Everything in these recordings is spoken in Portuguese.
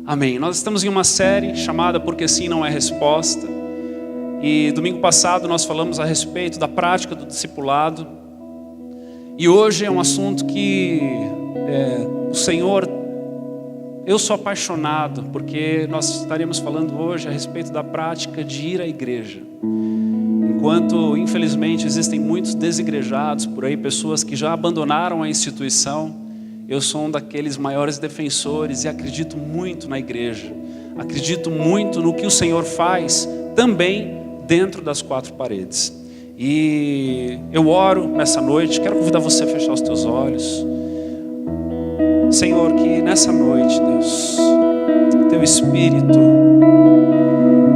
Amém. Nós estamos em uma série chamada Porque Sim Não É Resposta. E domingo passado nós falamos a respeito da prática do discipulado. E hoje é um assunto que o Senhor, eu sou apaixonado, porque nós estaremos falando hoje a respeito da prática de ir à igreja. Enquanto, infelizmente, existem muitos desigrejados por aí, pessoas que já abandonaram a instituição, eu sou um daqueles maiores defensores e acredito muito na igreja. Acredito muito no que o Senhor faz também dentro das quatro paredes. E eu oro nessa noite, quero convidar você a fechar os teus olhos. Senhor, que nessa noite, Deus, Teu Espírito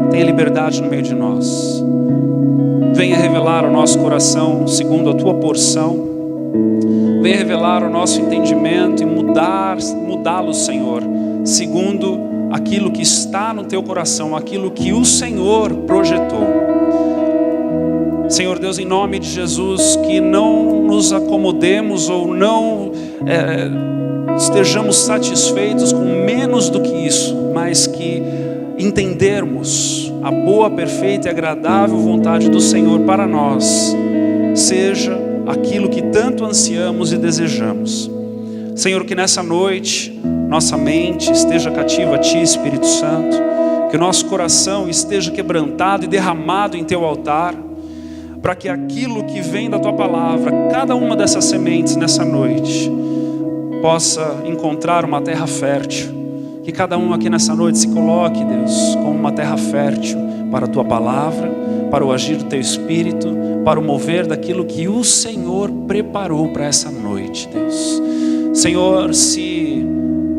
tenha liberdade no meio de nós. Venha revelar o nosso coração segundo a Tua porção. Venha revelar o nosso entendimento e mudá-lo, Senhor, segundo aquilo que está no Teu coração, aquilo que o Senhor projetou. Senhor Deus, em nome de Jesus, que não nos acomodemos ou não estejamos satisfeitos com menos do que isso, mas que entendermos a boa, perfeita e agradável vontade do Senhor para nós, seja aquilo que tanto ansiamos e desejamos. Senhor, que nessa noite nossa mente esteja cativa a Ti, Espírito Santo, que o nosso coração esteja quebrantado e derramado em Teu altar, para que aquilo que vem da Tua palavra, cada uma dessas sementes nessa noite, possa encontrar uma terra fértil. Que cada um aqui nessa noite se coloque, Deus, como uma terra fértil para a Tua palavra, para o agir do Teu Espírito, para o mover daquilo que o Senhor preparou para essa noite, Deus. Senhor, se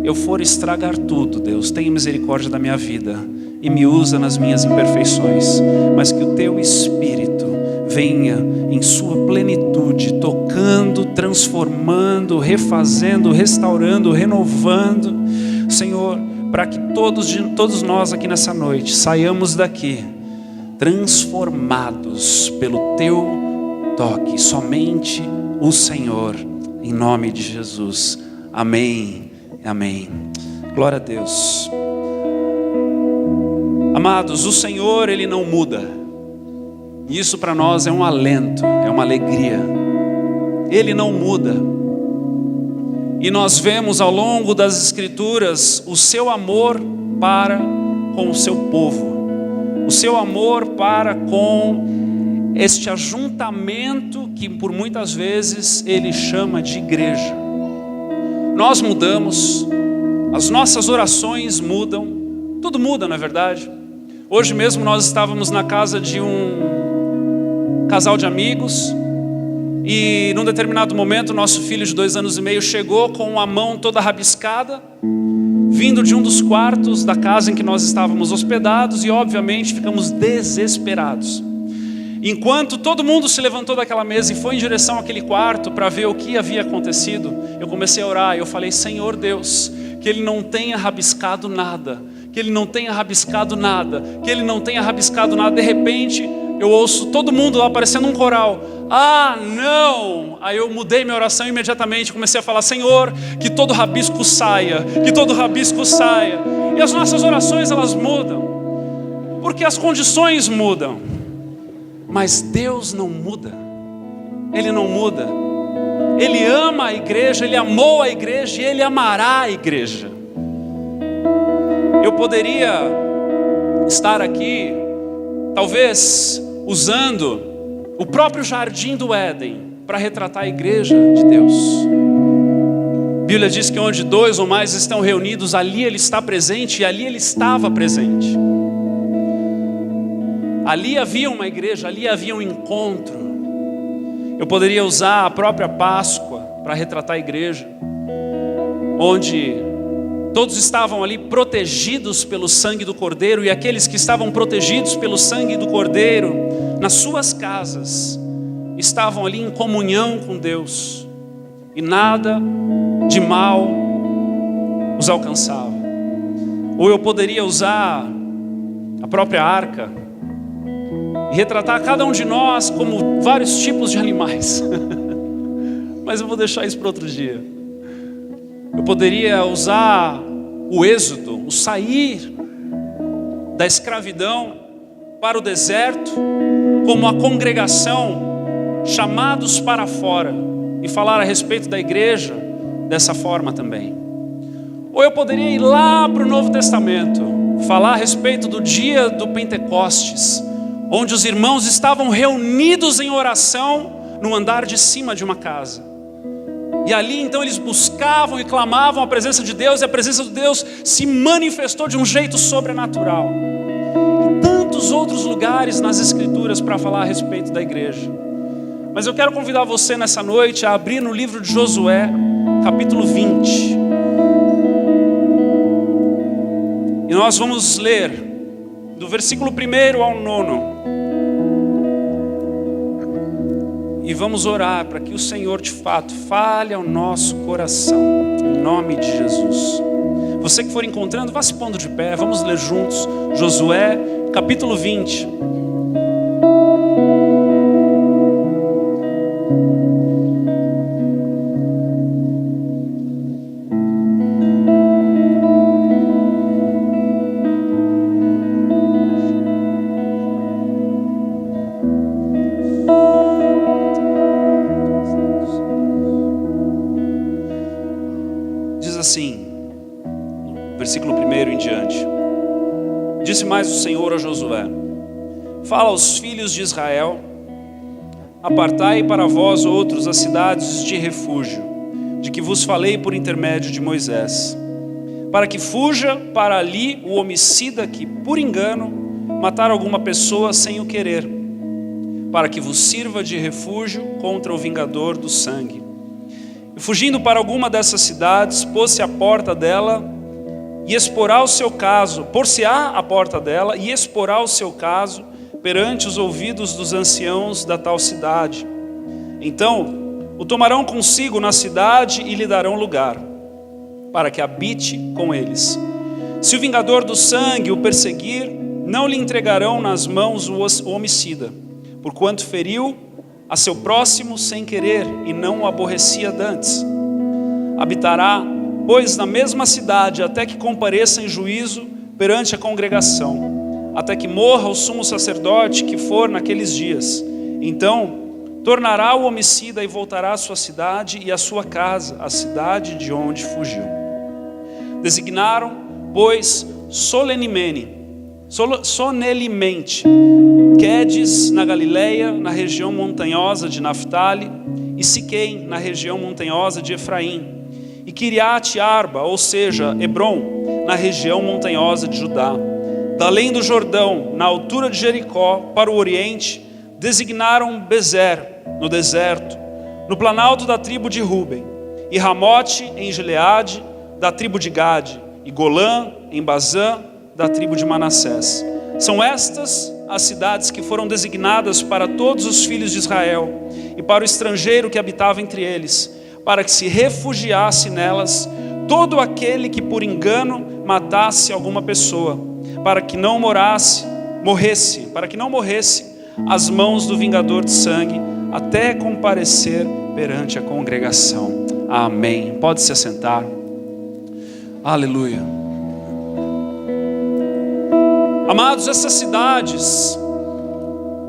eu for estragar tudo, Deus, tenha misericórdia da minha vida e me usa nas minhas imperfeições, mas que o Teu Espírito venha em sua plenitude, tocando, transformando, refazendo, restaurando, renovando, Senhor, para que todos nós aqui nessa noite saiamos daqui transformados pelo Teu toque, somente o Senhor, em nome de Jesus. Amém, amém. Glória a Deus. Amados, o Senhor, Ele não muda. Isso para nós é um alento, é uma alegria. Ele não muda. E nós vemos ao longo das Escrituras o Seu amor para com o Seu povo. O Seu amor para com este ajuntamento que por muitas vezes Ele chama de igreja. Nós mudamos, as nossas orações mudam, tudo muda, não é verdade? Hoje mesmo nós estávamos na casa de um casal de amigos e num determinado momento nosso filho de 2 anos e meio chegou com a mão toda rabiscada, vindo de um dos quartos da casa em que nós estávamos hospedados, e obviamente ficamos desesperados. Enquanto todo mundo se levantou daquela mesa e foi em direção àquele quarto para ver o que havia acontecido, eu comecei a orar e eu falei: Senhor Deus, que ele não tenha rabiscado nada, que ele não tenha rabiscado nada, que ele não tenha rabiscado nada. De repente eu ouço todo mundo lá parecendo um coral: ah, não! Aí eu mudei minha oração imediatamente, comecei a falar: Senhor, que todo rabisco saia, que todo rabisco saia. E as nossas orações, elas mudam, porque as condições mudam, mas Deus não muda. Ele não muda. Ele ama a igreja, Ele amou a igreja e Ele amará a igreja. Eu poderia estar aqui, talvez usando o próprio jardim do Éden para retratar a igreja de Deus. A Bíblia diz que onde 2 ou mais estão reunidos, ali Ele está presente, e ali Ele estava presente. Ali havia uma igreja, ali havia um encontro. Eu poderia usar a própria Páscoa para retratar a igreja, onde todos estavam ali protegidos pelo sangue do Cordeiro, e aqueles que estavam protegidos pelo sangue do Cordeiro, nas suas casas, estavam ali em comunhão com Deus, e nada de mal os alcançava. Ou eu poderia usar a própria arca e retratar cada um de nós como vários tipos de animais. Mas eu vou deixar isso para outro dia. Eu poderia usar o êxodo, o sair da escravidão para o deserto, como a congregação chamados para fora e falar a respeito da igreja dessa forma também. Ou eu poderia ir lá para o Novo Testamento, falar a respeito do dia do Pentecostes, onde os irmãos estavam reunidos em oração no andar de cima de uma casa. E ali então eles buscavam e clamavam a presença de Deus, e a presença de Deus se manifestou de um jeito sobrenatural. E tantos outros lugares nas Escrituras para falar a respeito da igreja. Mas eu quero convidar você nessa noite a abrir no livro de Josué, capítulo 20. E nós vamos ler do versículo 1 ao 9. E vamos orar para que o Senhor de fato fale ao nosso coração, em nome de Jesus. Você que for encontrando, vá se pondo de pé, vamos ler juntos Josué capítulo 20. Assim, versículo 1 em diante. Disse mais o Senhor a Josué: fala aos filhos de Israel: apartai para vós outros as cidades de refúgio, de que vos falei por intermédio de Moisés, para que fuja para ali o homicida que, por engano, matar alguma pessoa sem o querer, para que vos sirva de refúgio contra o vingador do sangue. E fugindo para alguma dessas cidades, pôs-se à porta dela e exporá o seu caso, por-se-á à porta dela e exporá o seu caso perante os ouvidos dos anciãos da tal cidade. Então o tomarão consigo na cidade e lhe darão lugar, para que habite com eles. Se o vingador do sangue o perseguir, não lhe entregarão nas mãos o homicida, porquanto feriu a seu próximo sem querer e não o aborrecia dantes. Habitará, pois, na mesma cidade até que compareça em juízo perante a congregação, até que morra o sumo sacerdote que for naqueles dias. Então tornará o homicida e voltará à sua cidade e à sua casa, a cidade de onde fugiu. Designaram, pois, solenemente Quedes na Galileia, na região montanhosa de Naftali, e Siquém, na região montanhosa de Efraim, e Quiriate Arba, ou seja, Hebrom, na região montanhosa de Judá. Da além do Jordão, na altura de Jericó, para o oriente, designaram Bezer, no deserto, no planalto da tribo de Ruben, e Ramote, em Gileade, da tribo de Gade, e Golã, em Bazã, da tribo de Manassés. São estas as cidades que foram designadas para todos os filhos de Israel e para o estrangeiro que habitava entre eles, para que se refugiasse nelas todo aquele que por engano matasse alguma pessoa, para que não morresse às mãos do vingador de sangue, até comparecer perante a congregação. Amém. Pode se assentar. Aleluia. Amados, essas cidades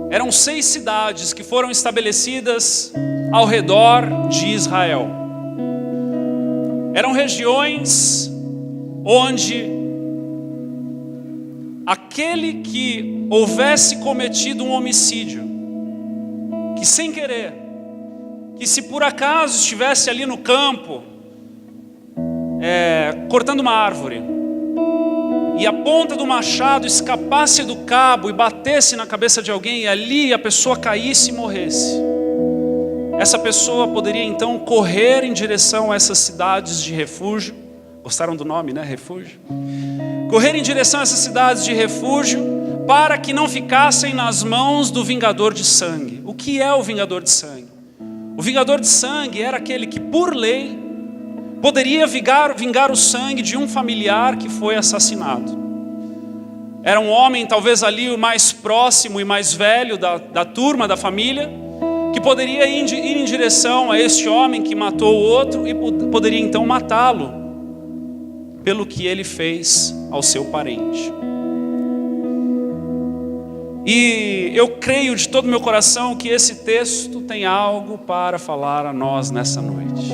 eram 6 cidades que foram estabelecidas ao redor de Israel. Eram regiões onde aquele que houvesse cometido um homicídio, que sem querer, que se por acaso estivesse ali no campo, cortando uma árvore, e a ponta do machado escapasse do cabo e batesse na cabeça de alguém, e ali a pessoa caísse e morresse, essa pessoa poderia então correr em direção a essas cidades de refúgio. Gostaram do nome, né? Refúgio. Correr em direção a essas cidades de refúgio, para que não ficassem nas mãos do vingador de sangue. O que é o vingador de sangue? O vingador de sangue era aquele que, por lei, poderia vingar o sangue de um familiar que foi assassinado. Era um homem, talvez ali o mais próximo e mais velho da turma, da família, que poderia ir em direção a este homem que matou o outro e poderia então matá-lo. pelo que ele fez ao seu parente. E eu creio de todo o meu coração que esse texto tem algo para falar a nós nessa noite.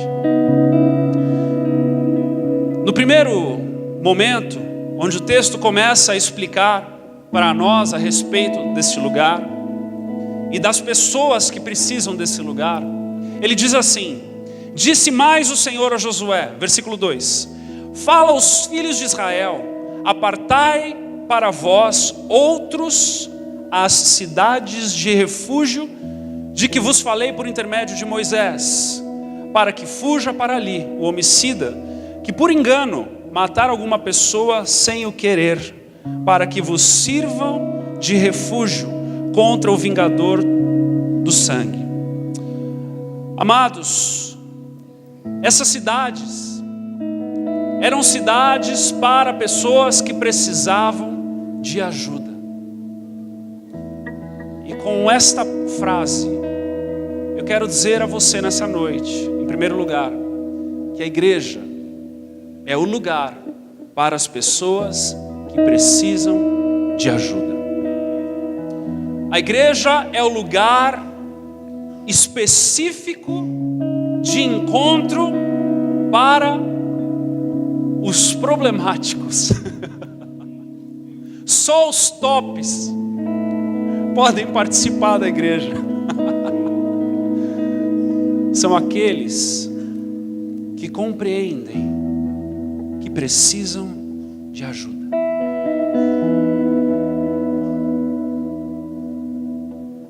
No primeiro momento, onde o texto começa a explicar para nós a respeito desse lugar e das pessoas que precisam desse lugar, ele diz assim: disse mais o Senhor a Josué, versículo 2: fala aos filhos de Israel, apartai para vós outros as cidades de refúgio de que vos falei por intermédio de Moisés, para que fuja para ali o homicida que por engano matar alguma pessoa sem o querer, para que vos sirvam de refúgio contra o vingador do sangue. Amados, essas cidades eram cidades para pessoas que precisavam de ajuda. E com esta frase, eu quero dizer a você nessa noite, em primeiro lugar, que a igreja é o lugar para as pessoas que precisam de ajuda. A igreja é o lugar específico de encontro para os problemáticos. Só os tops podem participar da igreja. São aqueles que compreendem que precisam de ajuda.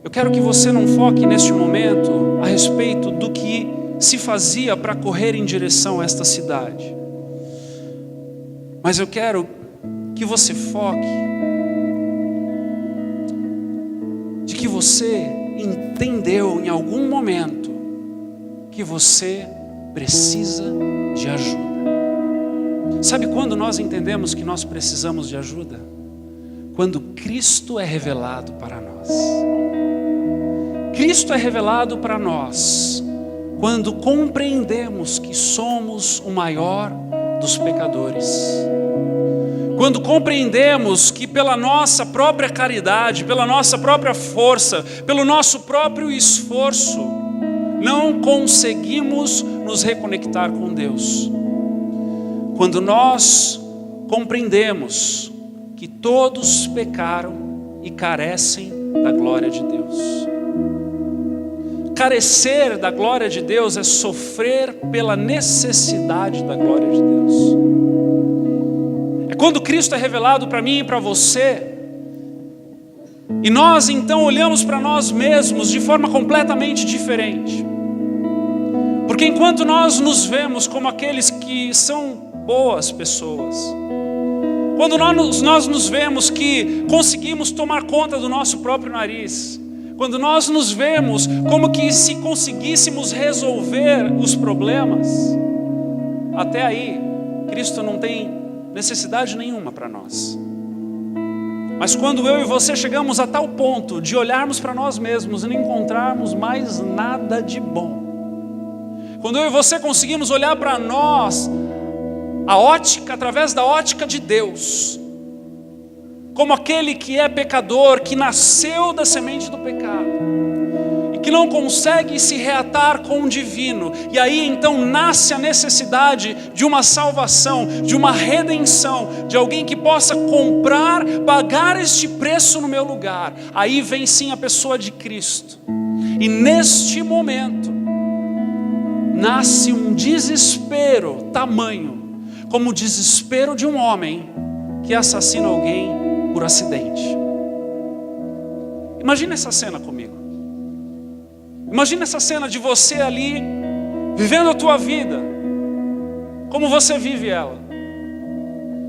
Eu quero que você não foque neste momento a respeito do que se fazia para correr em direção a esta cidade. Mas eu quero que você foque de que você entendeu em algum momento que você precisa de ajuda. Sabe quando nós entendemos que nós precisamos de ajuda? Quando Cristo é revelado para nós. Cristo é revelado para nós quando compreendemos que somos o maior dos pecadores. Quando compreendemos que pela nossa própria caridade, pela nossa própria força, pelo nosso próprio esforço, não conseguimos nos reconectar com Deus. Quando nós compreendemos que todos pecaram e carecem da glória de Deus. Carecer da glória de Deus é sofrer pela necessidade da glória de Deus. É quando Cristo é revelado para mim e para você, e nós então olhamos para nós mesmos de forma completamente diferente. Porque enquanto nós nos vemos como aqueles que são boas pessoas, quando nós nos vemos que conseguimos tomar conta do nosso próprio nariz, quando nós nos vemos como que se conseguíssemos resolver os problemas, até aí Cristo não tem necessidade nenhuma para nós. Mas quando eu e você chegamos a tal ponto de olharmos para nós mesmos e não encontrarmos mais nada de bom, quando eu e você conseguimos olhar para nós através da ótica de Deus, como aquele que é pecador, que nasceu da semente do pecado e que não consegue se reatar com o divino, e aí então nasce a necessidade de uma salvação, de uma redenção, de alguém que possa pagar este preço no meu lugar. Aí vem sim a pessoa de Cristo, e neste momento nasce um desespero tamanho, como o desespero de um homem que assassina alguém por acidente. Imagina essa cena comigo. Imagina essa cena de você ali, vivendo a tua vida, como você vive ela.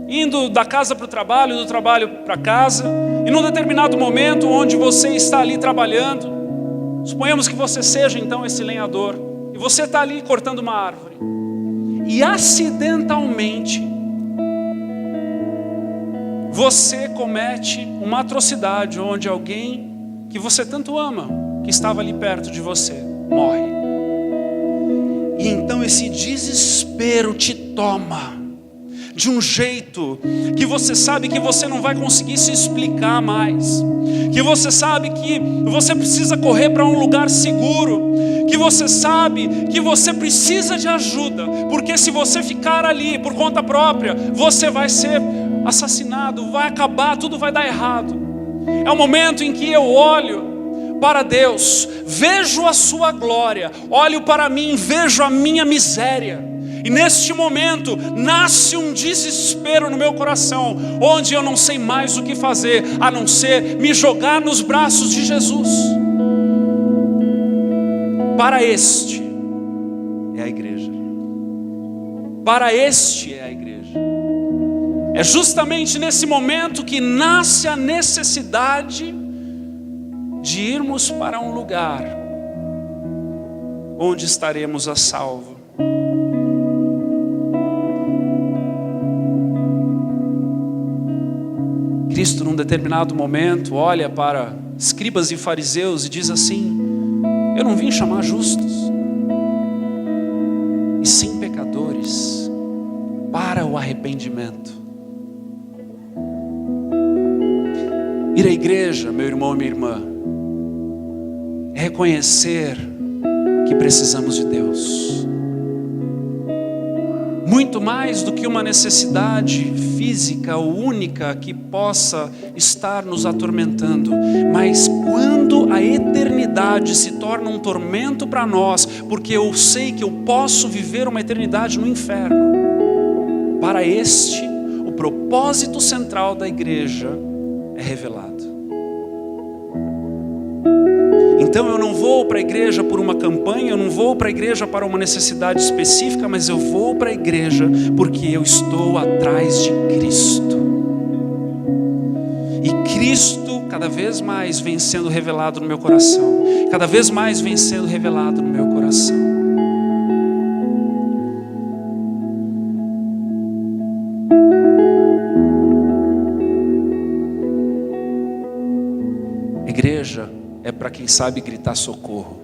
Indo da casa para o trabalho, do trabalho para casa, e num determinado momento onde você está ali trabalhando, suponhamos que você seja então esse lenhador, e você está ali cortando uma árvore, e acidentalmente você comete uma atrocidade onde alguém que você tanto ama, que estava ali perto de você, morre. E então esse desespero te toma, de um jeito que você sabe que você não vai conseguir se explicar mais, que você sabe que você precisa correr para um lugar seguro, que você sabe que você precisa de ajuda, porque se você ficar ali por conta própria, você vai ser assassinado, vai acabar, tudo vai dar errado. É o momento em que eu olho para Deus, vejo a sua glória, olho para mim, vejo a minha miséria, e neste momento nasce um desespero no meu coração, onde eu não sei mais o que fazer, a não ser me jogar nos braços de Jesus. Para este é a igreja. Para este é a igreja. É justamente nesse momento que nasce a necessidade de irmos para um lugar onde estaremos a salvo. Cristo, num determinado momento, olha para escribas e fariseus e diz assim: eu não vim chamar justos, e sim pecadores, para o arrependimento. Ir à igreja, meu irmão e minha irmã, é reconhecer que precisamos de Deus. Muito mais do que uma necessidade física ou única que possa estar nos atormentando, mas quando a eternidade se torna um tormento para nós, porque eu sei que eu posso viver uma eternidade no inferno, para este, o propósito central da igreja é revelado. Então eu não vou para a igreja por uma campanha, eu não vou para a igreja para uma necessidade específica, mas eu vou para a igreja porque eu estou atrás de Cristo. E Cristo cada vez mais vem sendo revelado no meu coração, cada vez mais vem sendo revelado no meu coração. Igreja é para quem sabe gritar socorro.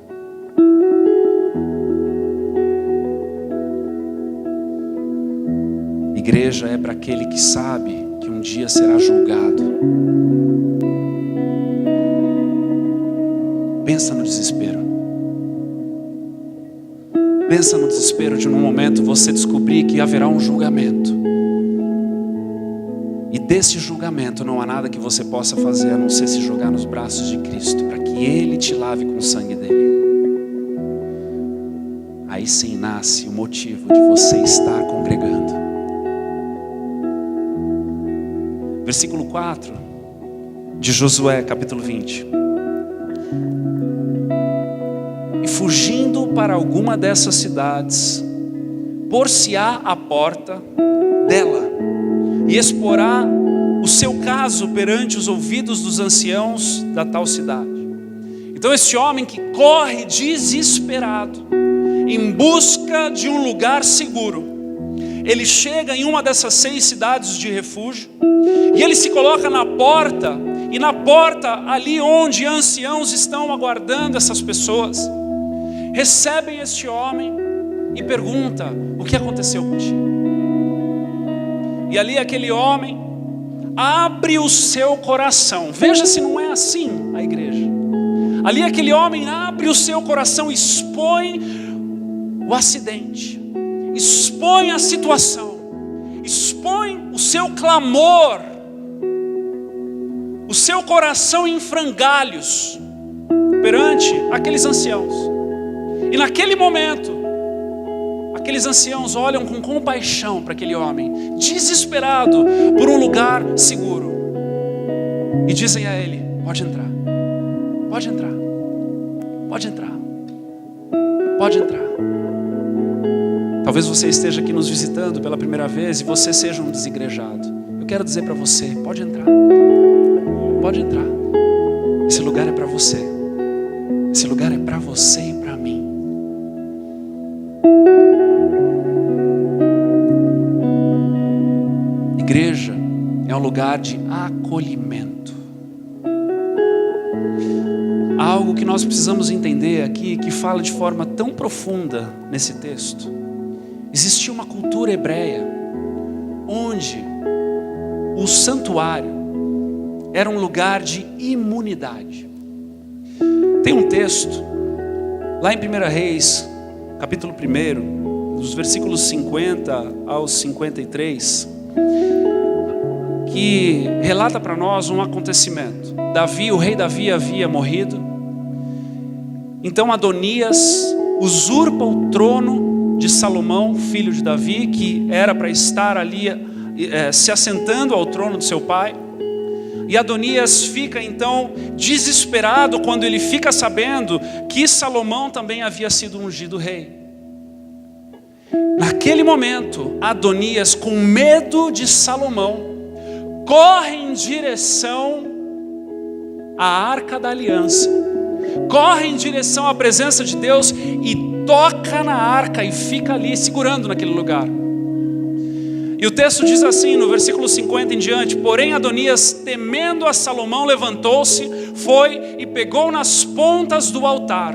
Igreja é para aquele que sabe que um dia será julgado. Pensa no desespero. Pensa no desespero de num momento você descobrir que haverá um julgamento. E desse julgamento não há nada que você possa fazer a não ser se jogar nos braços de Cristo, para que Ele te lave com o sangue dele. Aí sim nasce o motivo de você estar congregando. Versículo 4 de Josué, capítulo 20. E fugindo para alguma dessas cidades, por-se-á à porta dela, e exporá o seu caso perante os ouvidos dos anciãos da tal cidade. Então este homem que corre desesperado, em busca de um lugar seguro, ele chega em uma dessas 6 cidades de refúgio, e ele se coloca na porta, e na porta ali onde anciãos estão aguardando essas pessoas, recebem este homem e perguntam: o que aconteceu contigo? E ali aquele homem abre o seu coração. Veja se não é assim a igreja. Ali aquele homem abre o seu coração, expõe o acidente, expõe a situação, expõe o seu clamor, o seu coração em frangalhos perante aqueles anciãos. E naquele momento, aqueles anciãos olham com compaixão para aquele homem, desesperado por um lugar seguro, e dizem a ele: pode entrar, pode entrar, pode entrar, pode entrar. Talvez você esteja aqui nos visitando pela primeira vez e você seja um desigrejado. Eu quero dizer para você: pode entrar, pode entrar. Esse lugar é para você, esse lugar é para você e para mim. Igreja é um lugar de acolhimento. Algo que nós precisamos entender aqui, que fala de forma tão profunda nesse texto. Existia uma cultura hebreia onde o santuário era um lugar de imunidade. Tem um texto, lá em 1 Reis, capítulo 1, dos versículos 50 aos 53, que relata para nós um acontecimento. O rei Davi havia morrido. Então Adonias usurpa o trono de Salomão, filho de Davi, que era para estar ali se assentando ao trono de seu pai. E Adonias fica então desesperado quando ele fica sabendo que Salomão também havia sido ungido rei. Naquele momento, Adonias, com medo de Salomão, corre em direção à Arca da Aliança, corre em direção à presença de Deus e toca na arca e fica ali segurando naquele lugar. E o texto diz assim, no versículo 50 em diante: porém Adonias, temendo a Salomão, levantou-se, foi e pegou nas pontas do altar.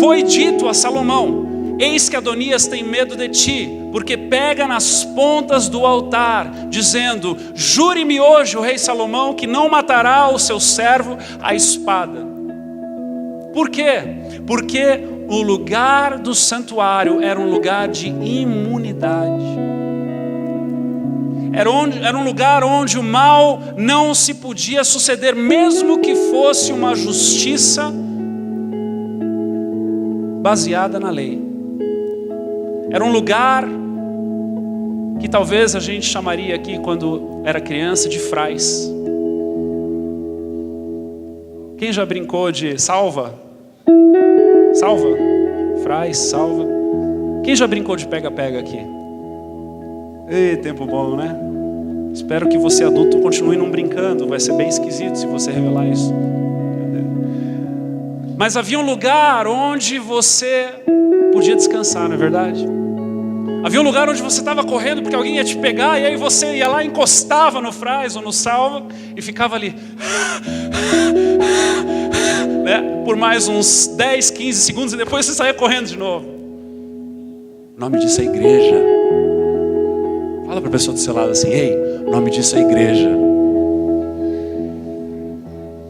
Foi dito a Salomão: eis que Adonias tem medo de ti, porque pega nas pontas do altar, dizendo: jure-me hoje o rei Salomão que não matará o seu servo à espada. Por quê? Porque o lugar do santuário era um lugar de imunidade. Era um lugar onde o mal não se podia suceder, mesmo que fosse uma justiça baseada na lei. Era um lugar que talvez a gente chamaria aqui, quando era criança, de frais. Quem já brincou de salva? Salva? Frais, salva. Quem já brincou de pega-pega aqui? Ei, tempo bom, né? Espero que você adulto continue não brincando. Vai ser bem esquisito se você revelar isso. Mas havia um lugar onde você podia descansar, não é verdade? Havia um lugar onde você estava correndo porque alguém ia te pegar, e aí você ia lá, encostava no frais ou no salva e ficava ali né? Por mais uns 10, 15 segundos, e depois você saía correndo de novo. O nome disso é igreja. Fala para a pessoa do seu lado assim: ei, o nome disso é igreja.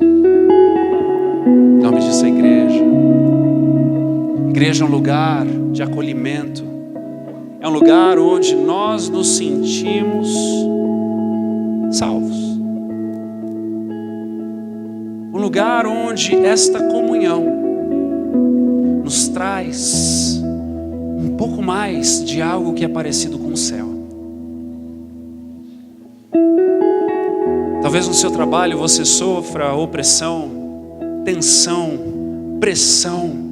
O nome disso é igreja. Igreja é um lugar de acolhimento. É um lugar onde nós nos sentimos salvos. Um lugar onde esta comunhão nos traz um pouco mais de algo que é parecido com o céu. Talvez no seu trabalho você sofra opressão, tensão, pressão.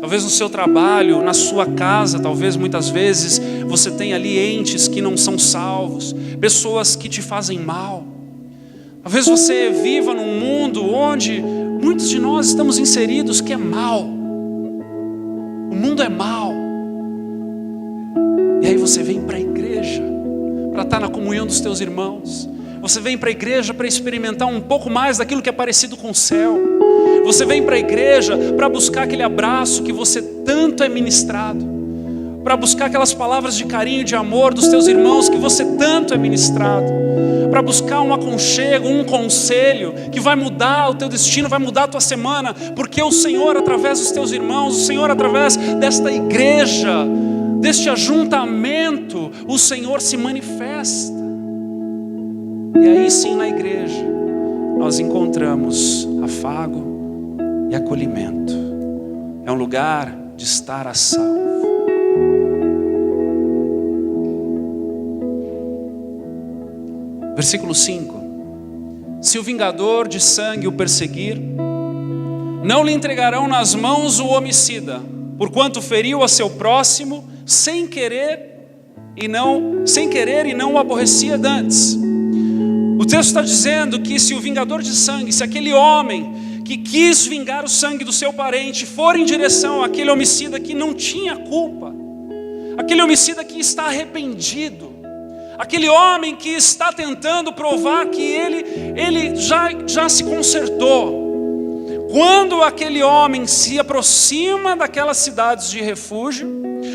Talvez no seu trabalho, na sua casa, talvez muitas vezes você tenha ali entes que não são salvos, pessoas que te fazem mal. Talvez você viva num mundo onde muitos de nós estamos inseridos que é mal. O mundo é mal. E aí você vem para a igreja para estar na comunhão dos teus irmãos. Você vem para a igreja para experimentar um pouco mais daquilo que é parecido com o céu. Você vem para a igreja para buscar aquele abraço que você tanto é ministrado, para buscar aquelas palavras de carinho e de amor dos teus irmãos que você tanto é ministrado, para buscar um aconchego, um conselho que vai mudar o teu destino, vai mudar a tua semana, porque o Senhor, através dos teus irmãos, o Senhor, através desta igreja, deste ajuntamento, o Senhor se manifesta. E aí sim, na igreja nós encontramos afago e acolhimento. É um lugar de estar a salvo. Versículo 5: se o vingador de sangue o perseguir, não lhe entregarão nas mãos o homicida, porquanto feriu a seu próximo sem querer e não o aborrecia dantes. O texto está dizendo que se o vingador de sangue, se aquele homem que quis vingar o sangue do seu parente for em direção àquele homicida que não tinha culpa, aquele homicida que está arrependido, aquele homem que está tentando provar que ele já se consertou, quando aquele homem se aproxima daquelas cidades de refúgio,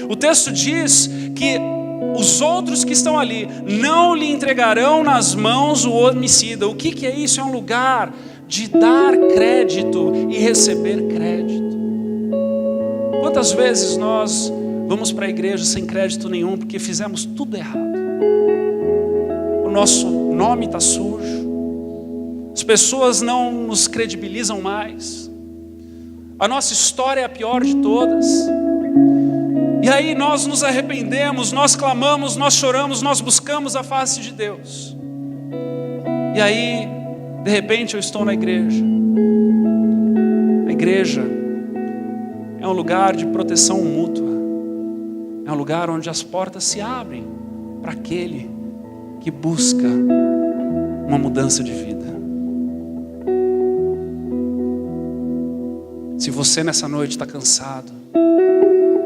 o texto diz que os outros que estão ali não lhe entregarão nas mãos o homicida. O que é isso? É um lugar de dar crédito e receber crédito. Quantas vezes nós vamos para a igreja sem crédito nenhum porque fizemos tudo errado? O nosso nome está sujo, as pessoas não nos credibilizam mais, a nossa história é a pior de todas. E aí nós nos arrependemos, nós clamamos, nós choramos, nós buscamos a face de Deus. E aí, de repente eu estou na igreja. A igreja é um lugar de proteção mútua. É um lugar onde as portas se abrem para aquele que busca uma mudança de vida. Se você nessa noite está cansado,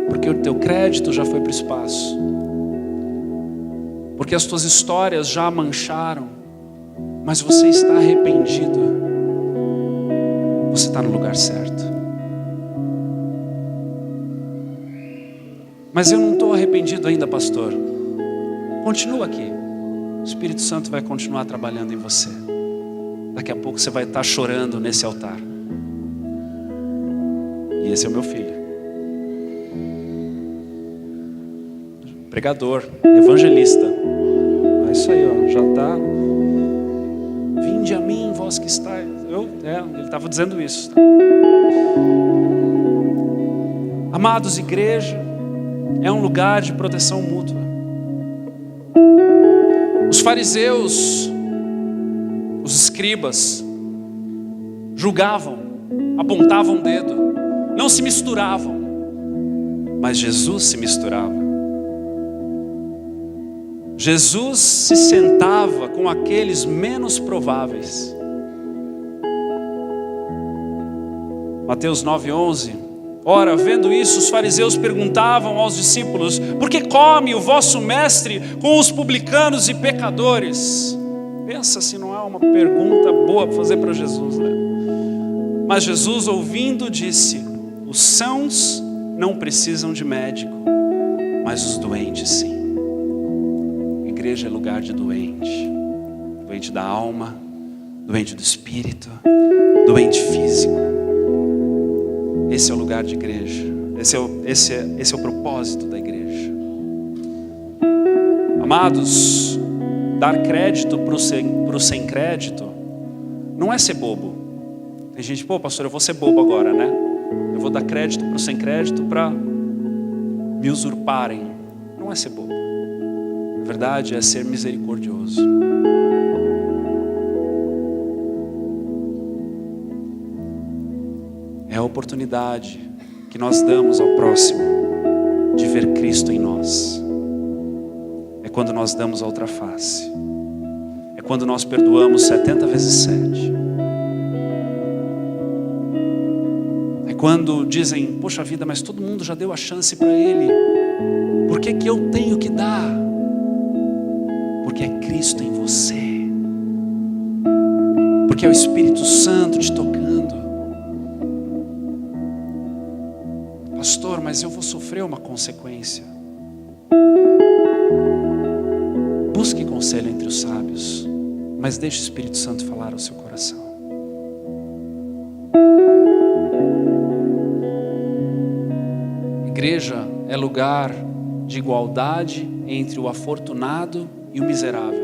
porque o teu crédito já foi para o espaço, porque as tuas histórias já mancharam, mas você está arrependido, você está no lugar certo. Mas eu não estou arrependido ainda, pastor. Continua aqui, o Espírito Santo vai continuar trabalhando em você. Daqui a pouco você vai estar chorando nesse altar. E esse é o meu filho, pregador, evangelista. É isso aí, ó, já está. Vinde a mim, vós que estáis. Ele estava dizendo isso. Amados, igreja é um lugar de proteção mútua. Os fariseus, os escribas, julgavam, apontavam o dedo, não se misturavam, mas Jesus se misturava. Jesus se sentava com aqueles menos prováveis. Mateus 9:11. Ora, vendo isso, os fariseus perguntavam aos discípulos: por que come o vosso mestre com os publicanos e pecadores? Pensa se não é uma pergunta boa para fazer para Jesus, né? Mas Jesus, ouvindo, disse: os sãos não precisam de médico, mas os doentes sim. A igreja é lugar de doente. Doente da alma, doente do espírito, doente físico. Esse é o lugar de igreja. Esse é o propósito da igreja. Amados, dar crédito para o sem crédito não é ser bobo. Tem gente, pô, pastor, eu vou ser bobo agora, né? Eu vou dar crédito para o sem crédito para me usurparem. Não é ser bobo. Na verdade, é ser misericordioso. É a oportunidade que nós damos ao próximo de ver Cristo em nós. É quando nós damos a outra face. É quando nós perdoamos 70 vezes 7. É quando dizem, poxa vida, mas todo mundo já deu a chance para ele. Por que que eu tenho que dar? Porque é Cristo em você. Porque é o Espírito Santo te tocando. Pastor, mas eu vou sofrer uma consequência. Busque conselho entre os sábios, mas deixe o Espírito Santo falar ao seu coração. Igreja é lugar de igualdade entre o afortunado e o miserável.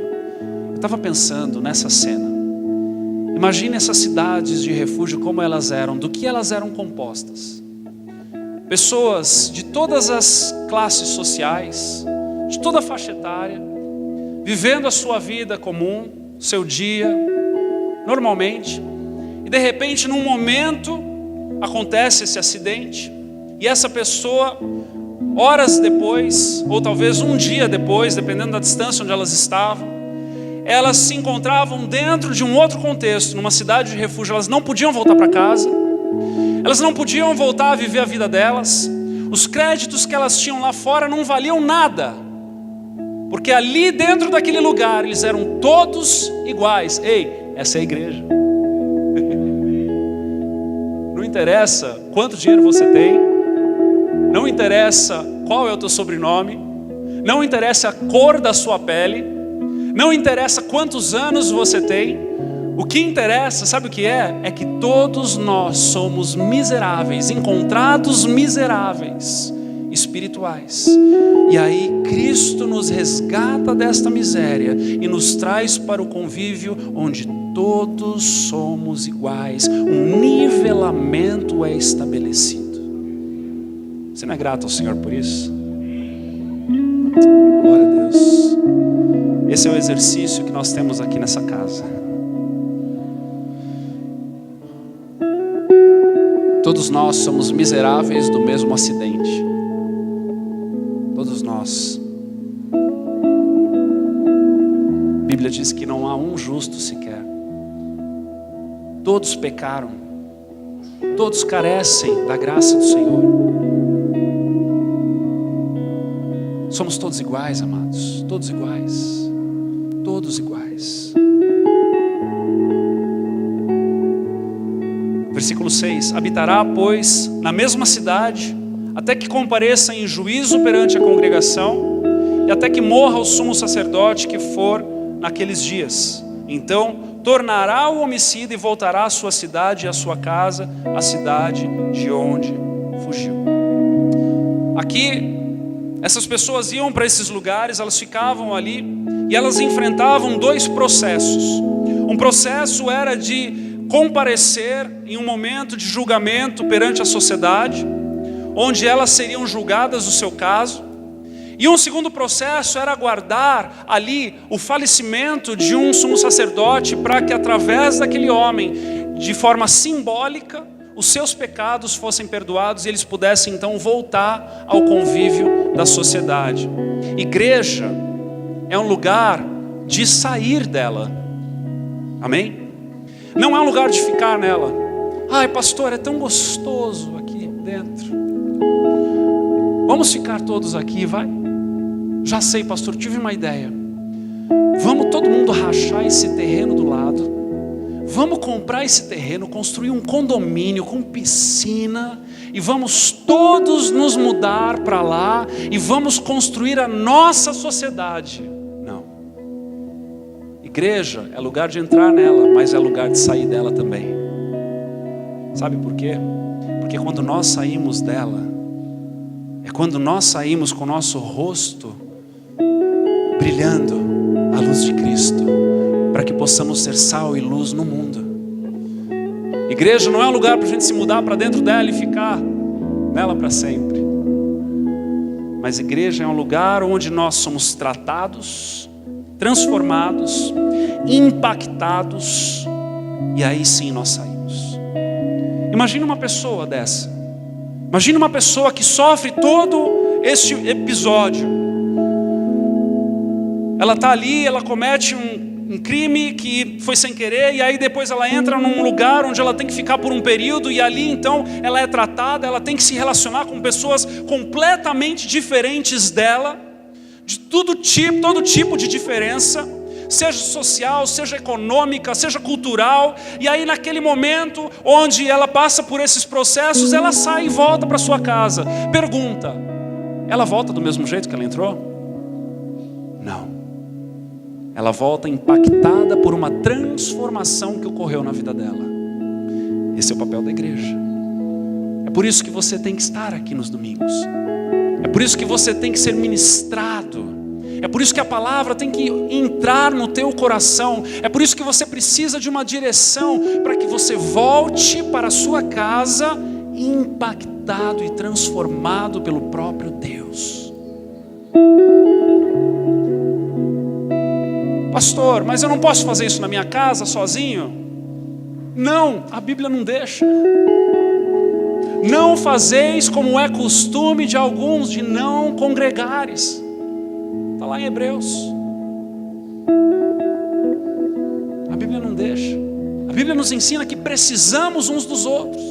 Eu estava pensando nessa cena. Imagine essas cidades de refúgio, como elas eram, do que elas eram compostas. Pessoas de todas as classes sociais, de toda a faixa etária, vivendo a sua vida comum, seu dia, normalmente, e de repente num momento acontece esse acidente, e essa pessoa, horas depois, ou talvez um dia depois, dependendo da distância onde elas estavam, elas se encontravam dentro de um outro contexto, numa cidade de refúgio. Elas não podiam voltar para casa, elas não podiam voltar a viver a vida delas, os créditos que elas tinham lá fora não valiam nada, porque ali dentro daquele lugar eles eram todos iguais. Ei, essa é a igreja. Não interessa quanto dinheiro você tem, não interessa qual é o teu sobrenome, não interessa a cor da sua pele, não interessa quantos anos você tem. O que interessa, sabe o que é? É que todos nós somos miseráveis, encontrados miseráveis, espirituais. E aí Cristo nos resgata desta miséria e nos traz para o convívio onde todos somos iguais. Um nivelamento é estabelecido. Você não é grato ao Senhor por isso? Glória a Deus. Esse é o exercício que nós temos aqui nessa casa. Todos nós somos miseráveis do mesmo acidente. Todos nós. A Bíblia diz que não há um justo sequer. Todos pecaram. Todos carecem da graça do Senhor. Somos todos iguais, amados. Todos iguais. Todos iguais. Versículo 6. Habitará, pois, na mesma cidade, até que compareça em juízo perante a congregação, e até que morra o sumo sacerdote que for naqueles dias. Então tornará o homicida e voltará à sua cidade e à sua casa, a cidade de onde fugiu. Aqui, essas pessoas iam para esses lugares, elas ficavam ali, e elas enfrentavam dois processos. Um processo era de comparecer em um momento de julgamento perante a sociedade, onde elas seriam julgadas o seu caso. E um segundo processo era aguardar ali o falecimento de um sumo sacerdote, para que através daquele homem, de forma simbólica, os seus pecados fossem perdoados e eles pudessem então voltar ao convívio da sociedade. Igreja é um lugar de sair dela. Amém? Não é um lugar de ficar nela. Ai, pastor, é tão gostoso aqui dentro. Vamos ficar todos aqui, vai? Já sei, pastor, tive uma ideia. Vamos todo mundo rachar esse terreno do lado. Vamos comprar esse terreno, construir um condomínio com piscina, e vamos todos nos mudar para lá e vamos construir a nossa sociedade. Não. Igreja é lugar de entrar nela, mas é lugar de sair dela também. Sabe por quê? Porque quando nós saímos dela, é quando nós saímos com o nosso rosto brilhando a luz de Cristo, para que possamos ser sal e luz no mundo. Igreja não é um lugar para a gente se mudar para dentro dela e ficar nela para sempre. Mas igreja é um lugar onde nós somos tratados, transformados, impactados, e aí sim nós saímos. Imagina uma pessoa dessa. Imagina uma pessoa que sofre todo este episódio. Ela está ali, ela comete um crime que foi sem querer, e aí depois ela entra num lugar onde ela tem que ficar por um período, e ali então ela é tratada, ela tem que se relacionar com pessoas completamente diferentes dela, de todo tipo de diferença, seja social, seja econômica, seja cultural. E aí naquele momento onde ela passa por esses processos, ela sai e volta para sua casa. Pergunta: ela volta do mesmo jeito que ela entrou? Não. Ela volta impactada por uma transformação que ocorreu na vida dela. Esse é o papel da igreja. É por isso que você tem que estar aqui nos domingos. É por isso que você tem que ser ministrado. É por isso que a palavra tem que entrar no teu coração. É por isso que você precisa de uma direção, para que você volte para a sua casa impactado e transformado pelo próprio Deus. Pastor, mas eu não posso fazer isso na minha casa sozinho? Não, a Bíblia não deixa. Não fazeis como é costume de alguns, de não congregares. Está lá em Hebreus. A Bíblia não deixa. A Bíblia nos ensina que precisamos uns dos outros.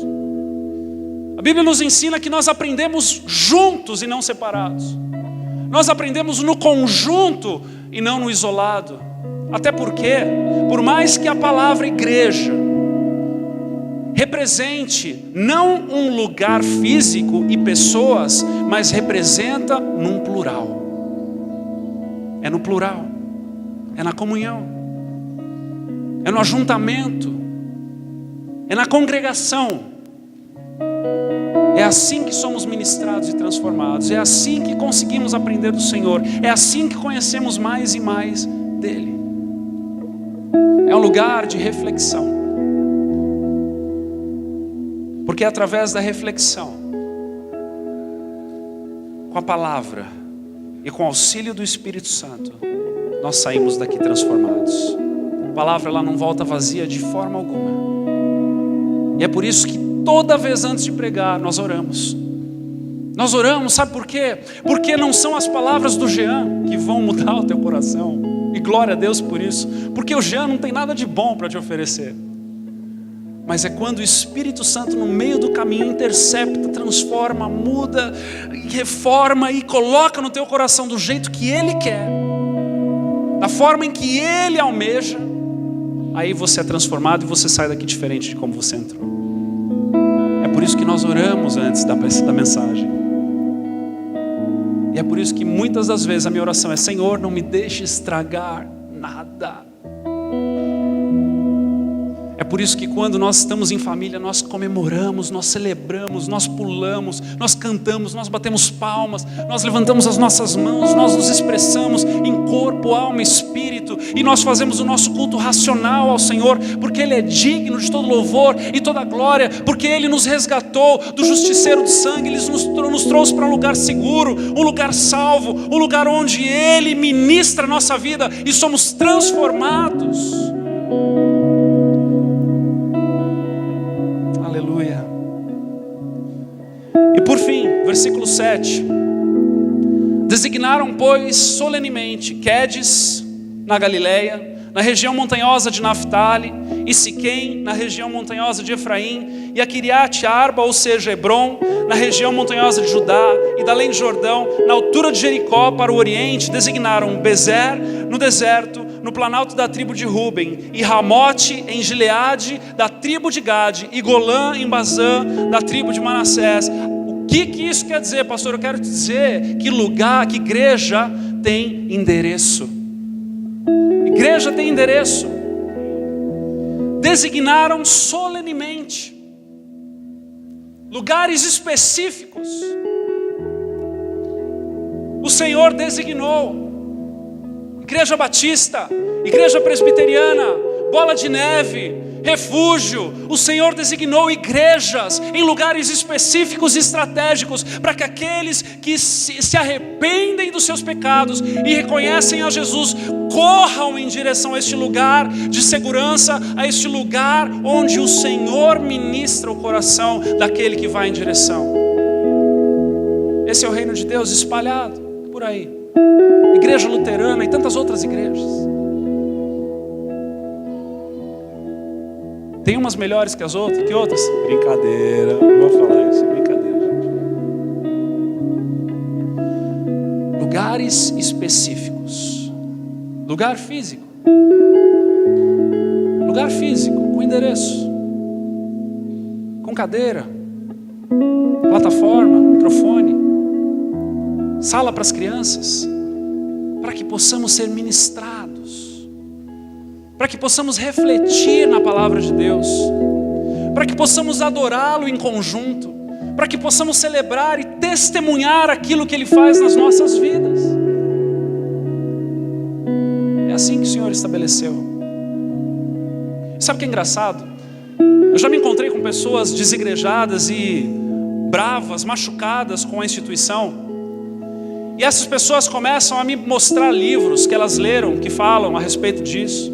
A Bíblia nos ensina que nós aprendemos juntos e não separados. Nós aprendemos no conjunto e não no isolado. Até porque, por mais que a palavra igreja represente não um lugar físico e pessoas, mas representa num plural. é no plural, é na comunhão, é no ajuntamento, é na congregação. É assim que somos ministrados e transformados. É assim que conseguimos aprender do Senhor. É assim que conhecemos mais e mais dele. É um lugar de reflexão. Porque é através da reflexão, com a palavra e com o auxílio do Espírito Santo, nós saímos daqui transformados. A palavra, ela não volta vazia de forma alguma. E é por isso que toda vez antes de pregar, nós oramos. Nós oramos, sabe por quê? Porque não são as palavras do Jean que vão mudar o teu coração. E glória a Deus por isso. Porque o Jean não tem nada de bom para te oferecer. Mas é quando o Espírito Santo no meio do caminho intercepta, transforma, muda, reforma e coloca no teu coração do jeito que Ele quer, da forma em que Ele almeja. Aí você é transformado e você sai daqui diferente de como você entrou. É por isso que nós oramos antes da mensagem. E é por isso que muitas das vezes a minha oração é: Senhor, não me deixe estragar nada. É por isso que quando nós estamos em família, nós comemoramos, nós celebramos, nós pulamos, nós cantamos, nós batemos palmas, nós levantamos as nossas mãos, nós nos expressamos em corpo, alma e espírito, e nós fazemos o nosso culto racional ao Senhor, porque Ele é digno de todo louvor e toda glória, porque Ele nos resgatou do justiceiro de sangue, Ele nos trouxe para um lugar seguro, um lugar salvo, um lugar onde Ele ministra a nossa vida e somos transformados. Aleluia. E por fim, versículo 7. Designaram, pois, solenemente Quedes, na Galileia, na região montanhosa de Naftali, e Siquém, na região montanhosa de Efraim, e a Quiriate Arba, ou seja, Hebron, na região montanhosa de Judá, e da além de Jordão, na altura de Jericó, para o oriente. Designaram Bezer, no deserto, no planalto da tribo de Ruben, e Ramote em Gileade, da tribo de Gade, e Golã em Bazã, da tribo de Manassés. O que isso quer dizer, pastor? Eu quero te dizer que lugar, que igreja tem endereço. Igreja tem endereço. Designaram solenemente lugares específicos. O Senhor designou Igreja Batista, Igreja Presbiteriana, Bola de Neve, Refúgio. O Senhor designou igrejas em lugares específicos e estratégicos para que aqueles que se arrependem dos seus pecados e reconhecem a Jesus corram em direção a este lugar de segurança, a este lugar onde o Senhor ministra o coração daquele que vai em direção. Esse é o reino de Deus espalhado por aí. Igreja luterana e tantas outras igrejas. Tem umas melhores que outras? Brincadeira, não vou falar isso, é brincadeira, gente. Lugares específicos. Lugar físico, com endereço, com cadeira, plataforma, microfone, sala para as crianças, para que possamos ser ministrados, para que possamos refletir na palavra de Deus, para que possamos adorá-lo em conjunto, para que possamos celebrar e testemunhar aquilo que Ele faz nas nossas vidas. É assim que o Senhor estabeleceu. Sabe o que é engraçado? Eu já me encontrei com pessoas desigrejadas e bravas, machucadas com a instituição. E essas pessoas começam a me mostrar livros que elas leram, que falam a respeito disso.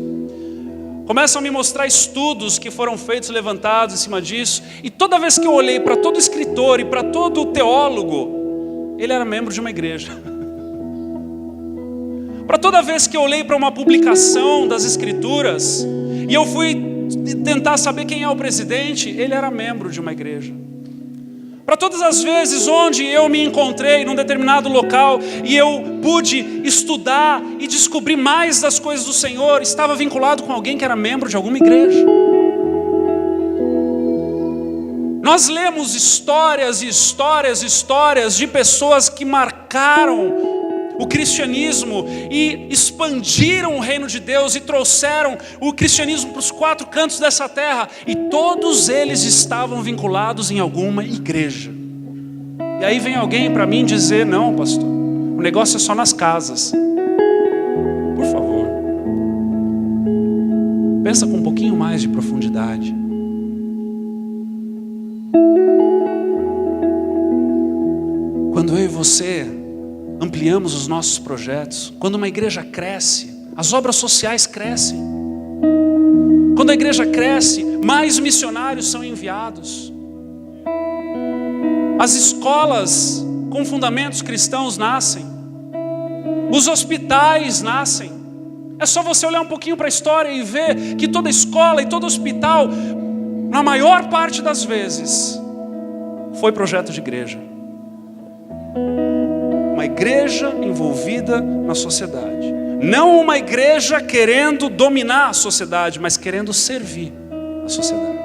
Começam a me mostrar estudos que foram feitos, levantados em cima disso. E toda vez que eu olhei para todo escritor e para todo teólogo, ele era membro de uma igreja. Para toda vez que eu olhei para uma publicação das escrituras, e eu fui tentar saber quem é o presidente, ele era membro de uma igreja. Para todas as vezes onde eu me encontrei num determinado local e eu pude estudar e descobrir mais das coisas do Senhor, estava vinculado com alguém que era membro de alguma igreja. Nós lemos histórias e histórias e histórias de pessoas que marcaram o cristianismo e expandiram o reino de Deus e trouxeram o cristianismo para os 4 cantos dessa terra, e todos eles estavam vinculados em alguma igreja. E aí vem alguém para mim dizer: não, pastor, o negócio é só nas casas. Por favor, pensa com um pouquinho mais de profundidade. Quando eu e você ampliamos os nossos projetos, quando uma igreja cresce, as obras sociais crescem. Quando a igreja cresce, mais missionários são enviados. As escolas com fundamentos cristãos nascem. Os hospitais nascem. É só você olhar um pouquinho para a história e ver que toda escola e todo hospital, na maior parte das vezes, foi projeto de igreja. Uma igreja envolvida na sociedade. Não uma igreja querendo dominar a sociedade, mas querendo servir a sociedade.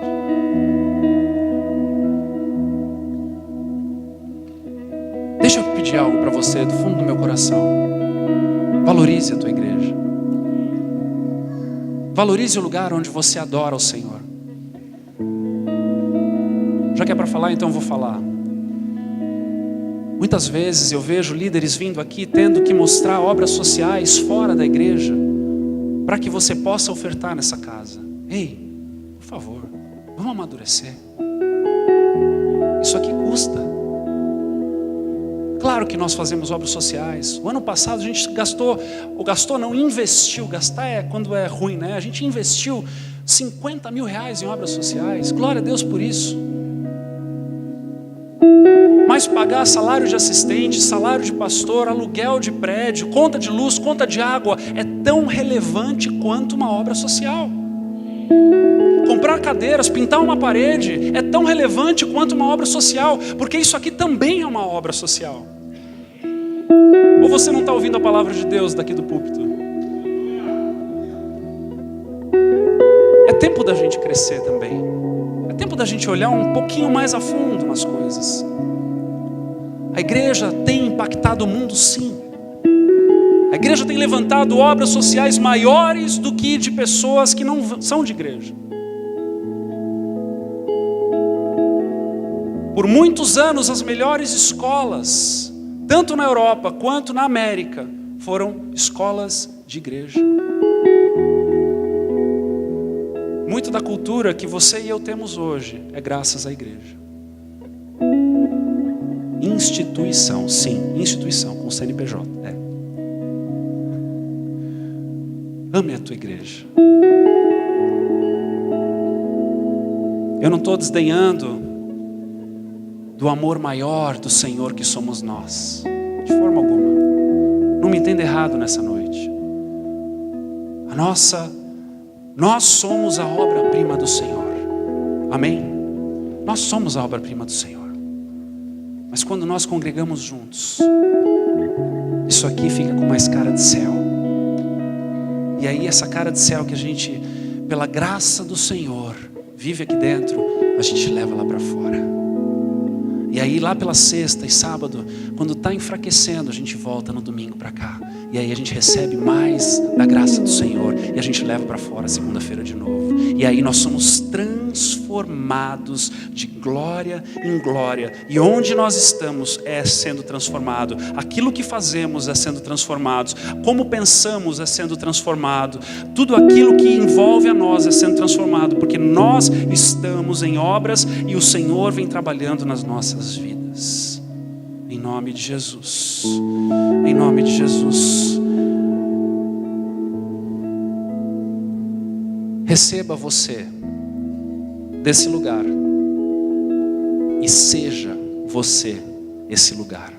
Deixa eu pedir algo para você do fundo do meu coração. Valorize a tua igreja. Valorize o lugar onde você adora o Senhor. Já que é para falar, então eu vou falar. Muitas vezes eu vejo líderes vindo aqui tendo que mostrar obras sociais fora da igreja para que você possa ofertar nessa casa. Ei, por favor, vamos amadurecer. Isso aqui custa. Claro que nós fazemos obras sociais. O ano passado a gente investiu. Gastar é quando é ruim, né? A gente investiu 50 mil reais em obras sociais. Glória a Deus por isso. Mas pagar salário de assistente, salário de pastor, aluguel de prédio, conta de luz, conta de água, é tão relevante quanto uma obra social. Comprar cadeiras, pintar uma parede, é tão relevante quanto uma obra social, porque isso aqui também é uma obra social. Ou você não está ouvindo a palavra de Deus daqui do púlpito? É tempo da gente crescer também. É tempo da gente olhar um pouquinho mais a fundo nas coisas. A igreja tem impactado o mundo, sim. A igreja tem levantado obras sociais maiores do que de pessoas que não são de igreja. Por muitos anos, as melhores escolas, tanto na Europa quanto na América, foram escolas de igreja. Muito da cultura que você e eu temos hoje é graças à igreja. Instituição, sim, instituição, com CNPJ. Ame a tua igreja. Eu não estou desdenhando do amor maior do Senhor que somos nós, de forma alguma. Não me entenda errado nessa noite. Nós somos a obra-prima do Senhor. Amém? Nós somos a obra-prima do Senhor. Mas quando nós congregamos juntos, isso aqui fica com mais cara de céu. E aí essa cara de céu que a gente, pela graça do Senhor, vive aqui dentro, a gente leva lá para fora. E aí lá pela sexta e sábado, quando está enfraquecendo, a gente volta no domingo para cá. E aí a gente recebe mais da graça do Senhor e a gente leva para fora segunda-feira de novo. E aí nós somos transformados de glória em glória. E onde nós estamos é sendo transformado. Aquilo que fazemos é sendo transformado. Como pensamos é sendo transformado. Tudo aquilo que envolve a nós é sendo transformado. Porque nós estamos em obras e o Senhor vem trabalhando nas nossas vidas. Em nome de Jesus. Em nome de Jesus. Receba você desse lugar e seja você esse lugar.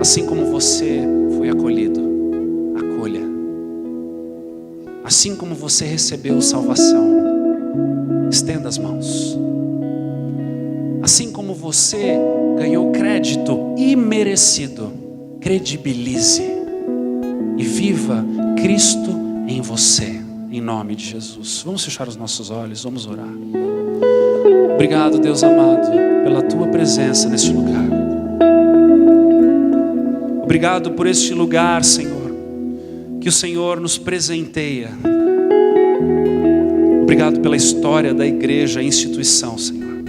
Assim como você foi acolhido, acolha. Assim como você recebeu salvação, estenda as mãos. Assim como você ganhou crédito imerecido, credibilize e viva Cristo em você, em nome de Jesus. Vamos fechar os nossos olhos, vamos orar. Obrigado, Deus amado, pela tua presença neste lugar. Obrigado Obrigado por este lugar, Senhor, que o Senhor nos presenteia. Obrigado pela história da igreja, a instituição, Senhor.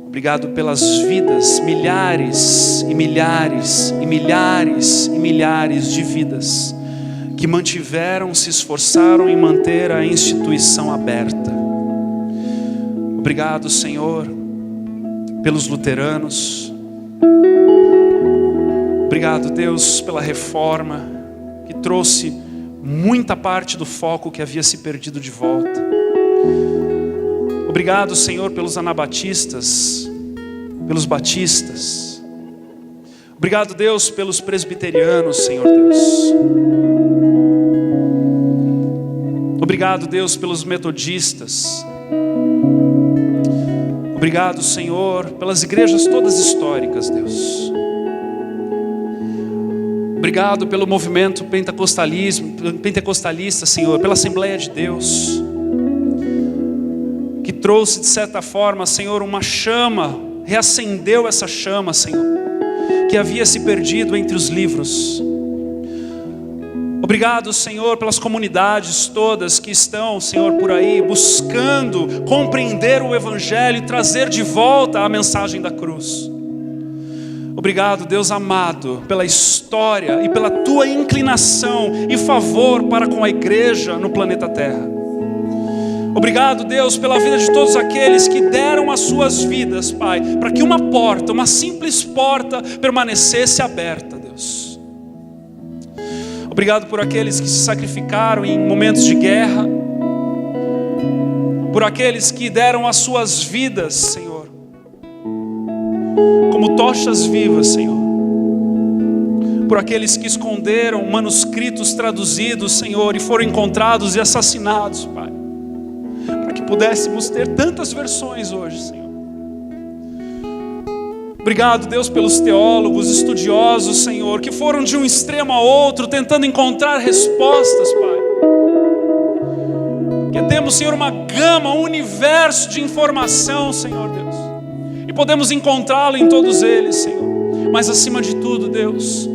Obrigado pelas vidas, milhares e milhares e milhares e milhares de vidas que mantiveram, se esforçaram em manter a instituição aberta. Obrigado, Senhor, pelos luteranos. Obrigado, Deus, pela reforma que trouxe muita parte do foco que havia se perdido de volta. Obrigado, Senhor, pelos anabatistas, pelos batistas. Obrigado, Deus, pelos presbiterianos, Senhor Deus. Obrigado, Deus, pelos metodistas. Obrigado, Senhor, pelas igrejas todas históricas, Deus. Obrigado pelo movimento pentecostalista, Senhor, pela Assembleia de Deus, que trouxe, de certa forma, Senhor, uma chama, reacendeu essa chama, Senhor, que havia se perdido entre os livros. Obrigado, Senhor, pelas comunidades todas que estão, Senhor, por aí, buscando compreender o Evangelho e trazer de volta a mensagem da cruz. Obrigado, Deus amado, pela história e pela tua inclinação e favor para com a igreja no planeta Terra. Obrigado, Deus, pela vida de todos aqueles que deram as suas vidas, Pai, para que uma porta, uma simples porta, permanecesse aberta, Deus. Obrigado por aqueles que se sacrificaram em momentos de guerra, por aqueles que deram as suas vidas, Senhor, como tochas vivas, Senhor, por aqueles que esconderam manuscritos traduzidos, Senhor, e foram encontrados e assassinados, Pai, para que pudéssemos ter tantas versões hoje, Senhor. Obrigado, Deus, pelos teólogos, estudiosos, Senhor, que foram de um extremo a outro, tentando encontrar respostas, Pai. Que temos, Senhor, uma gama, um universo de informação, Senhor Deus, e podemos encontrá-lo em todos eles, Senhor. Mas acima de tudo, Deus,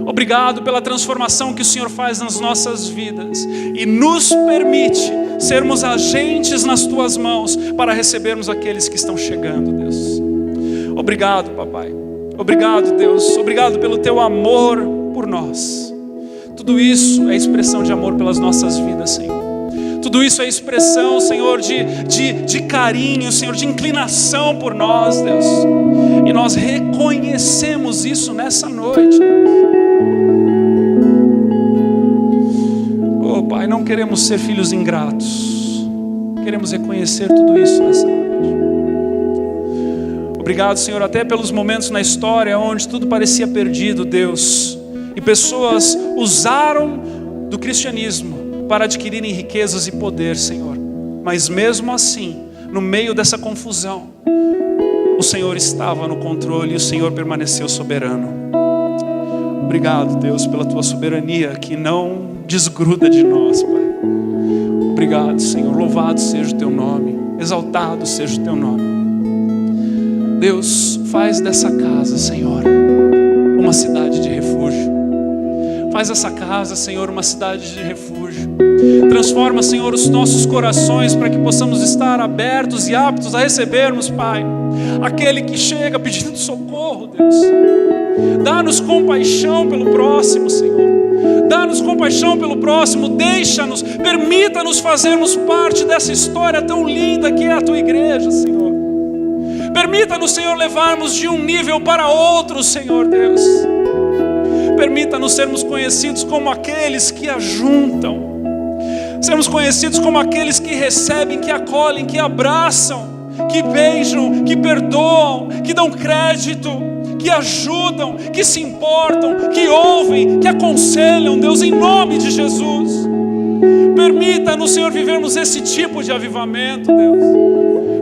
obrigado pela transformação que o Senhor faz nas nossas vidas e nos permite sermos agentes nas tuas mãos para recebermos aqueles que estão chegando, Deus. Obrigado, papai. Obrigado, Deus. Obrigado pelo teu amor por nós. Tudo isso é expressão de amor pelas nossas vidas, Senhor. Tudo isso é expressão, Senhor, de carinho, Senhor, de inclinação por nós, Deus. E nós reconhecemos isso nessa noite. Oh, Pai, não queremos ser filhos ingratos. Queremos reconhecer tudo isso nessa noite. Obrigado, Senhor, até pelos momentos na história onde tudo parecia perdido, Deus, e pessoas usaram do cristianismo para adquirirem riquezas e poder, Senhor. Mas mesmo assim, no meio dessa confusão, o Senhor estava no controle e o Senhor permaneceu soberano. Obrigado, Deus, pela tua soberania que não desgruda de nós, Pai. Obrigado, Senhor. Louvado seja o teu nome, exaltado seja o teu nome. Deus, faz dessa casa, Senhor, uma cidade de refúgio. Faz essa casa, Senhor, uma cidade de refúgio. Transforma, Senhor, os nossos corações para que possamos estar abertos e aptos a recebermos, Pai, aquele que chega pedindo socorro, Deus. Dá-nos compaixão pelo próximo, Senhor. Dá-nos compaixão pelo próximo. Deixa-nos, permita-nos fazermos parte dessa história tão linda que é a tua igreja, Senhor. Permita-nos, Senhor, levarmos de um nível para outro, Senhor Deus. Permita-nos sermos conhecidos como aqueles que ajuntam. Sermos conhecidos como aqueles que recebem, que acolhem, que abraçam, que beijam, que perdoam, que dão crédito, que ajudam, que se importam, que ouvem, que aconselham, Deus, em nome de Jesus. Permita-nos, Senhor, vivermos esse tipo de avivamento, Deus.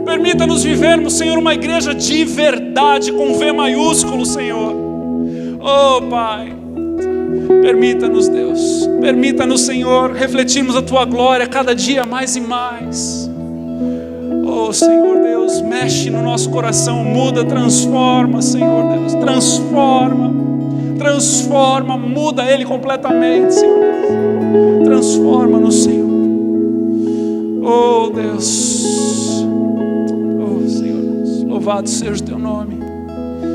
Permita-nos vivermos, Senhor, uma igreja de verdade, com V maiúsculo, Senhor. Oh, Pai, permita-nos, Deus. Permita-nos, Senhor, refletirmos a tua glória cada dia mais e mais. Oh, Senhor Deus, mexe no nosso coração, muda, transforma, Senhor Deus, transforma. Transforma, muda ele completamente, Senhor Deus. Transforma-nos, Senhor. Oh Deus. Oh Senhor Deus. Louvado seja o teu nome.